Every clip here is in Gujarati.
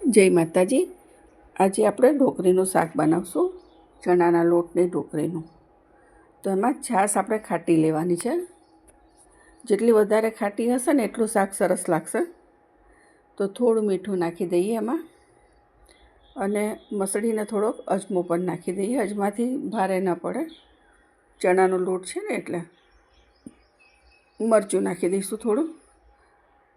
જય માતાજી। આજે આપણે ઢોકળીનું શાક બનાવશું, ચણાના લોટની ઢોકળીનું। તો એમાં છાશ આપણે ખાટી લેવાની છે। જેટલી વધારે ખાટી હશે ને એટલું શાક સરસ લાગશે। તો થોડું મીઠું નાખી દઈએ એમાં, અને મસળીને થોડોક અજમો પણ નાખી દઈએ। અજમાથી ભારે ન પડે, ચણાનો લોટ છે ને એટલે। મરચું નાખી દઈશું થોડું,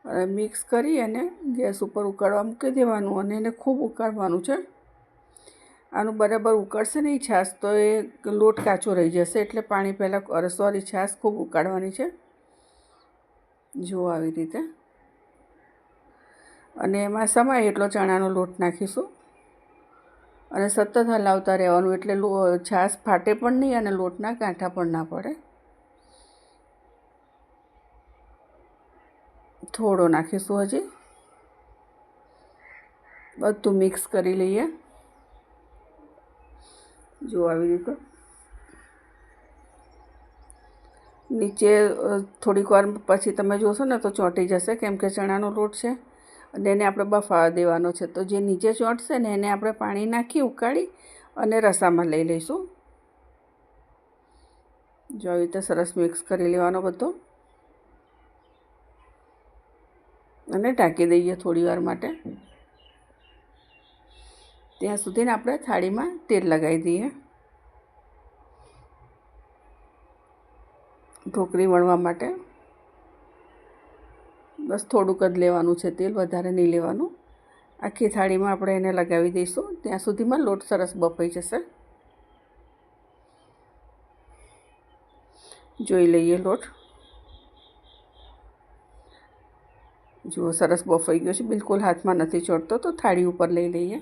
અને મિક્સ કરી અને ગેસ ઉપર ઉકળવા મૂકી દેવાનું, અને એને ખૂબ ઉકાળવાનું છે। આનું બરાબર ઉકળશે નહીં છાશ તો એ લોટ કાચો રહી જશે, એટલે પાણી પહેલાં છાશ ખૂબ ઉકાળવાની છે। જો આવી રીતે, અને એમાં સમાય એટલો ચણાનો લોટ નાખીશું, અને સતત હલાવતા રહેવાનું, એટલે છાશ ફાટે પણ નહીં અને લોટના ગાંઠા પણ ના પડે। થોડો નાખીશું હજી, બધું મિક્સ કરી લઈએ। જો આવી રીતે નીચે થોડીક વાર પછી તમે જોશો ને તો ચોંટી જશે, કેમ કે ચણાનો લોટ છે અને એને આપણે બફાવા દેવાનો છે। તો જે નીચે ચોંટશે ને એને આપણે પાણી નાખી ઉકાળી અને રસામાં લઈ લઈશું। જો આવી રીતે સરસ મિક્સ કરી લેવાનો બધો, અને ઢાંકી દઈએ થોડી વાર માટે। ત્યાં સુધીને આપણે થાળીમાં તેલ લગાવી દઈએ ઢોકળી વણવા માટે। બસ થોડુંક જ લેવાનું છે તેલ, વધારે નહીં લેવાનું। આખી થાળીમાં આપણે એને લગાવી દઈશું, ત્યાં સુધીમાં લોટ સરસ બફાઈ જશે। જોઈ લઈએ લોટ, જુઓ સરસ બફાઈ ગયો છે, બિલકુલ હાથમાં નથી ચોંટતો। તો થાળી ઉપર લઈ લઈએ।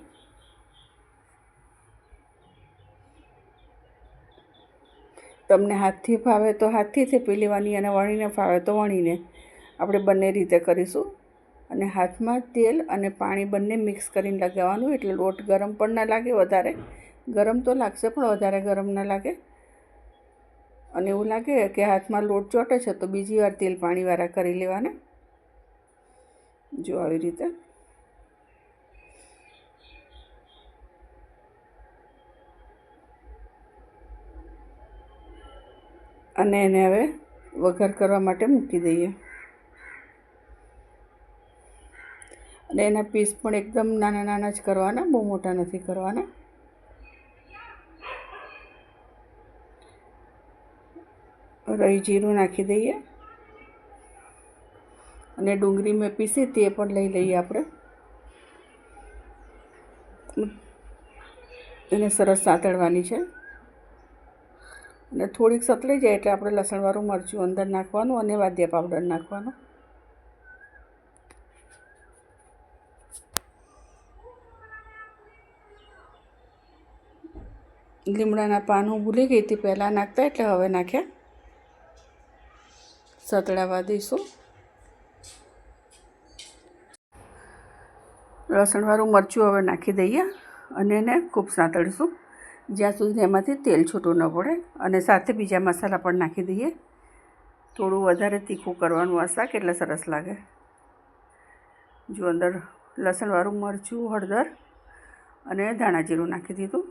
તમને હાથથી ફાવે તો હાથથી થેપી લેવાની, અને વણીને ફાવે તો વણીને। આપણે બંને રીતે કરીશું। અને હાથમાં તેલ અને પાણી બંને મિક્સ કરીને લગાવવાનું, એટલે લોટ ગરમ પણ ના લાગે વધારે। ગરમ તો લાગશે પણ વધારે ગરમ ના લાગે। અને એવું લાગે કે હાથમાં લોટ ચોંટે છે તો બીજી વાર તેલ પાણીવાળા કરી લેવાના। જો આવી રીતે, અને એને હવે વઘાર કરવા માટે મૂકી દઈએ। અને એના પીસ પણ એકદમ નાના નાના જ કરવાના, બહુ મોટા નથી કરવાના। રાઈ જીરું નાખી દઈએ, અને ડુંગળી મેં પીસી તે પણ લઈ લઈએ આપણે। એને સરસ સાંતળવાની છે, અને થોડીક સતળાઈ જાય એટલે આપણે લસણવાળું મરચું અંદર નાખવાનું, અને વાદ્યા પાવડર નાખવાનો। લીમડાના પાન હું ભૂલી ગઈ હતી પહેલાં નાખતા, એટલે હવે નાખ્યા। સતળાવા દઈશું। લસણવાળું મરચું હવે નાખી દઈએ, અને એને ખૂબ સાંતળીશું જ્યાં સુધી એમાંથી તેલ છૂટું ન પડે। અને સાથે બીજા મસાલા પણ નાખી દઈએ। થોડું વધારે તીખું કરવાનું આ શાક, એટલે સરસ લાગે। જો અંદર લસણવાળું મરચું, હળદર અને ધાણા જીરું નાખી દીધું।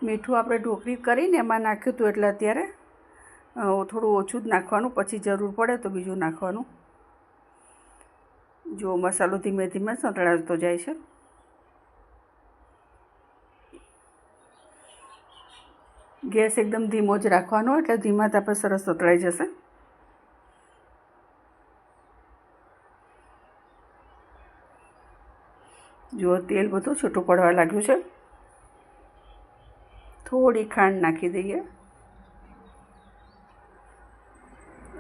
મીઠું આપણે ઢોકળી કરીને એમાં નાખ્યું હતું, એટલે અત્યારે થોડું ઓછું જ નાખવાનું, પછી જરૂર પડે તો બીજું નાખવાનું। જો મસાલો ધીમે ધીમે સંતળાતો જાય છે। ગેસ એકદમ ધીમો જ રાખવાનો, એટલે ધીમા તાપે સરસ સંતળાઈ જશે। જો તેલ બધું છૂટું પડવા લાગ્યું છે। થોડી ખાંડ નાખી દઈએ,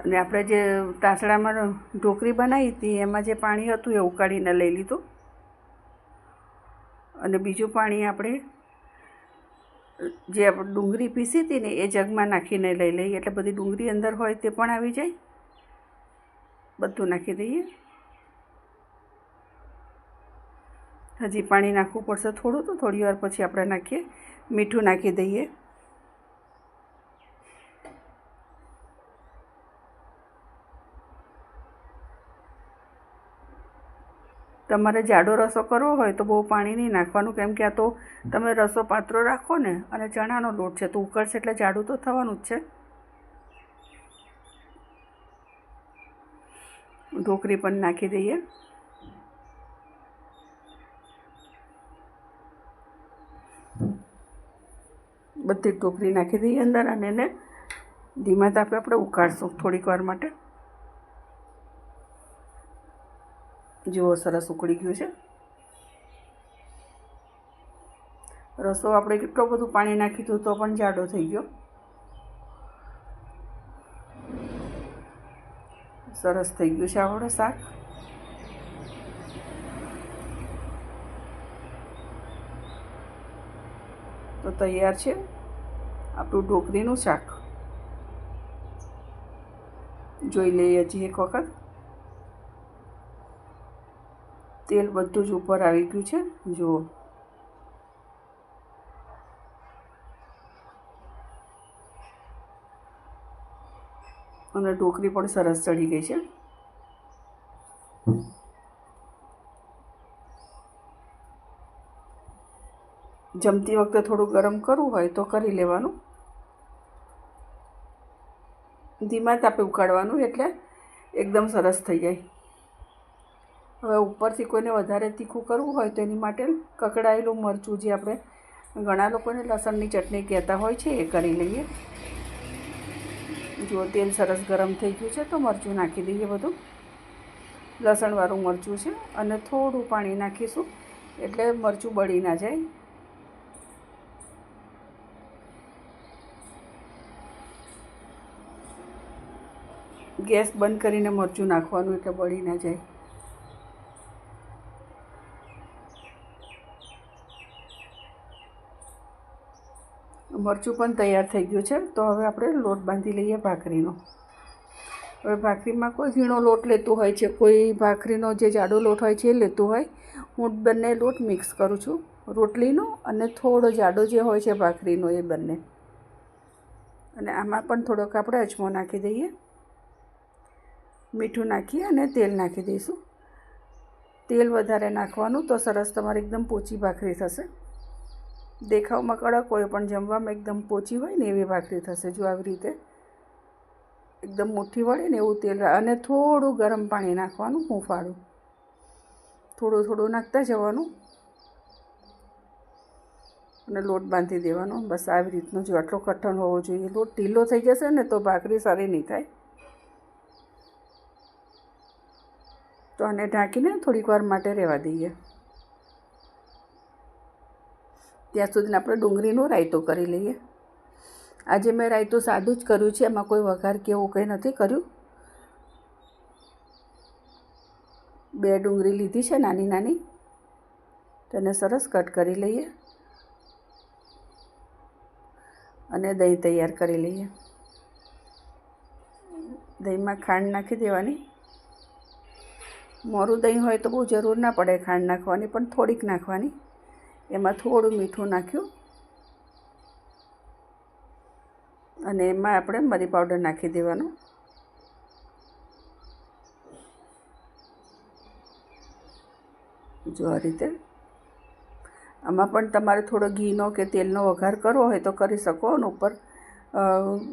અને આપણે જે તાસડામાં ઢોકળી બનાવી હતી એમાં જે પાણી હતું એ ઉકાળીને લઈ લીધું। અને બીજું પાણી આપણે જે ડુંગળી પીસી હતી ને એ જગમાં નાખીને લઈ લઈએ, એટલે બધી ડુંગળી અંદર હોય તે પણ આવી જાય। બધું નાખી દઈએ। હજી પાણી નાખવું પડશે થોડું, તો થોડી વાર પછી આપણે નાખીએ। મીઠું નાખી દઈએ। તમારે જાડો રસો કરવો હોય તો બહુ પાણી નહીં નાખવાનું, કેમ કે આ તો તમે રસો પાતળો રાખો ને અને ચણાનો લોટ છે તો ઉકળશે એટલે જાડું તો થવાનું જ છે. ઢોકળી પણ નાખી દઈએ. બધી જ ઢોકળી નાખી દઈએ અંદર અને એને ધીમા તાપે આપણે ઉકાળશું થોડીક વાર માટે. જુઓ સરસ ઉકળી ગયું છે. રસો આપણે કેટલું બધું પાણી નાખી દીધું તો પણ જાડો થઈ ગયો. સરસ થઈ ગયું છે આપણું શાક. તો તૈયાર છે આપણું ઢોકળીનું શાક. જોઈ લઈએ હજી એક વખત. તેલ બધું જ ઉપર આવી ગયું છે જુઓ. અને ઢોકળી પણ સરસ ચડી ગઈ છે. જમતી વખતે થોડું ગરમ કરવું હોય તો કરી લેવાનું. ધીમા તાપે ઉકાળવાનું એટલે એકદમ સરસ થઈ જાય. હવે ઉપરથી કોઈને વધારે તીખું કરવું હોય તો એની માટે કકડાયેલું મરચું, જે આપણે ઘણા લોકોને લસણની ચટણી કહેતા હોય છે, એ કરી લઈએ. જો તેલ સરસ ગરમ થઈ ગયું છે તો મરચું નાખી દઈએ બધું. લસણવાળું મરચું છે અને થોડું પાણી નાખીશું એટલે મરચું બળી ના જાય. ગેસ બંધ કરીને મરચું નાખવાનું એટલે બળી ના જાય. મરચું પણ તૈયાર થઈ ગયું છે તો હવે આપણે લોટ બાંધી લઈએ ભાખરીનો. હવે ભાખરીમાં કોઈ ઝીણો લોટ લેતું હોય છે, કોઈ ભાખરીનો જે જાડો લોટ હોય છે એ લેતું હોય. હું બંને લોટ મિક્સ કરું છું, રોટલીનો અને થોડો જાડો જે હોય છે ભાખરીનો, એ બંને. અને આમાં પણ થોડોક આપણે અજમો નાખી દઈએ. મીઠું નાખી અને તેલ નાખી દઈશું. તેલ વધારે નાખવાનું તો સરસ તમારે એકદમ પોચી ભાખરી થશે. દેખાવમાં કડક હોય પણ જમવામાં એકદમ પોચી હોય ને એવી ભાખરી થશે. જો આવી રીતે એકદમ મુઠ્ઠી વળે ને એવું તેલ. અને થોડું ગરમ પાણી નાખવાનું, હુંફાળું. થોડું થોડું નાખતા જવાનું અને લોટ બાંધી દેવાનો. બસ આવી રીતનો જો આટલો કઠણ હોવો જોઈએ. લોટ ઢીલો થઈ જશે ને તો ભાખરી સારી નહીં થાય. તો આને ઢાંકીને થોડીક વાર માટે રહેવા દઈએ. ત્યાં સુધી આપણે ડુંગળીનો રાયતો કરી લઈએ. આજે મેં રાયતું સાદું જ કર્યું છે, એમાં કોઈ વઘાર કે એવું કંઈ નથી કર્યું. 2 ડુંગળી લીધી છે નાની નાની, તેને સરસ કટ કરી લઈએ અને દહીં તૈયાર કરી લઈએ. દહીંમાં ખાંડ નાખી દેવાની. મોરું દહીં હોય તો બહુ જરૂર ના પડે ખાંડ નાખવાની, પણ થોડીક નાખવાની. એમાં થોડું મીઠું નાખ્યું અને એમાં આપણે મરી પાવડર નાખી દેવાનો. જો આ રીતે. આમાં પણ તમારે થોડો ઘીનો કે તેલનો વઘાર કરવો હોય તો કરી શકો. અને ઉપર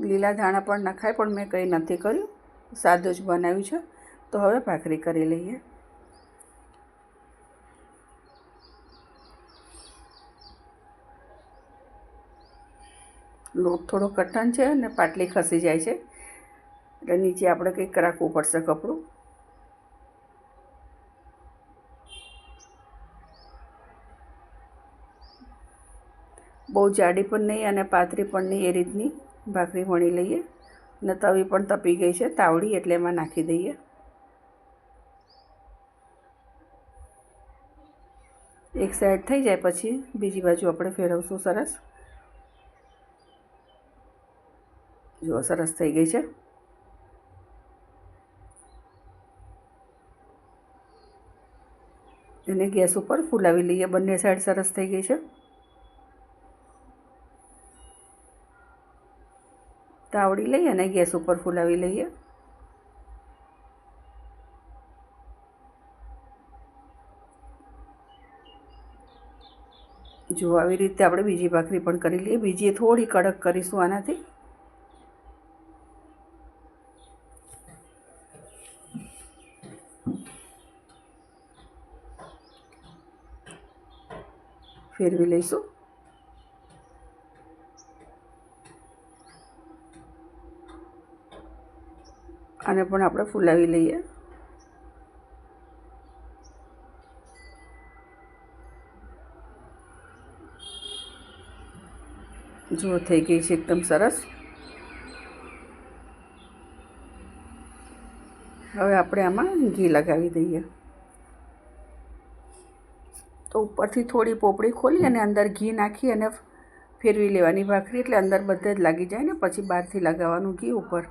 લીલા ધાણા પણ નખાય, પણ મેં કંઈ નથી કર્યું, સાદું જ બનાવ્યું છે. તો હવે ભાખરી કરી લઈએ. લોટ થોડો કઠણ છે અને પાટલી ખસી જાય છે એટલે નીચે આપણે કંઈક રાખવું પડશે કપડું. બહુ જાડી પણ નહીં અને પાતળી પણ નહીં, એ રીતની ભાખરી વણી લઈએ. અને તવી પણ તપી ગઈ છે તાવડી, એટલે એમાં નાખી દઈએ. એક સાઈડ થઈ જાય પછી બીજી બાજુ આપણે ફેરવશું. સરસ જુઓ, સરસ થઈ ગઈ છે. એને ગેસ ઉપર ફૂલાવી લઈએ. બંને સાઈડ સરસ થઈ ગઈ છે. તાવડી લઈ અને ગેસ ઉપર ફૂલાવી લઈએ. જો આવી રીતે આપણે બીજી ભાખરી પણ કરી લઈએ. બીજી થોડી કડક કરીશું આનાથી. ફેરવી લઈશું. આને પણ આપણે ફૂલાવી લઈએ. જો થઈ ગઈ છે એકદમ સરસ. હવે આપણે આમાં ઘી લગાવી દઈએ. તો ઉપરથી થોડી પોપડી ખોલી અને અંદર ઘી નાખી અને ફેરવી લેવાની ભાખરી, એટલે અંદર બધે જ લાગી જાય ને. પછી બહારથી લગાવવાનું ઘી ઉપર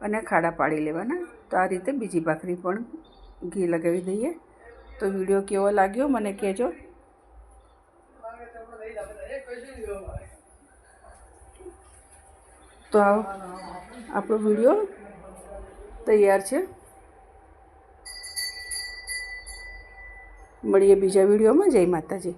અને ખાડા પાડી લેવાના. તો આ રીતે બીજી ભાખરી પણ ઘી લગાવી દઈએ. તો વિડીયો કેવો લાગ્યો મને કહેજો. તો આપણો વિડીયો તૈયાર છે. મળીએ બીજા વિડીયોમાં. જય માતાજી.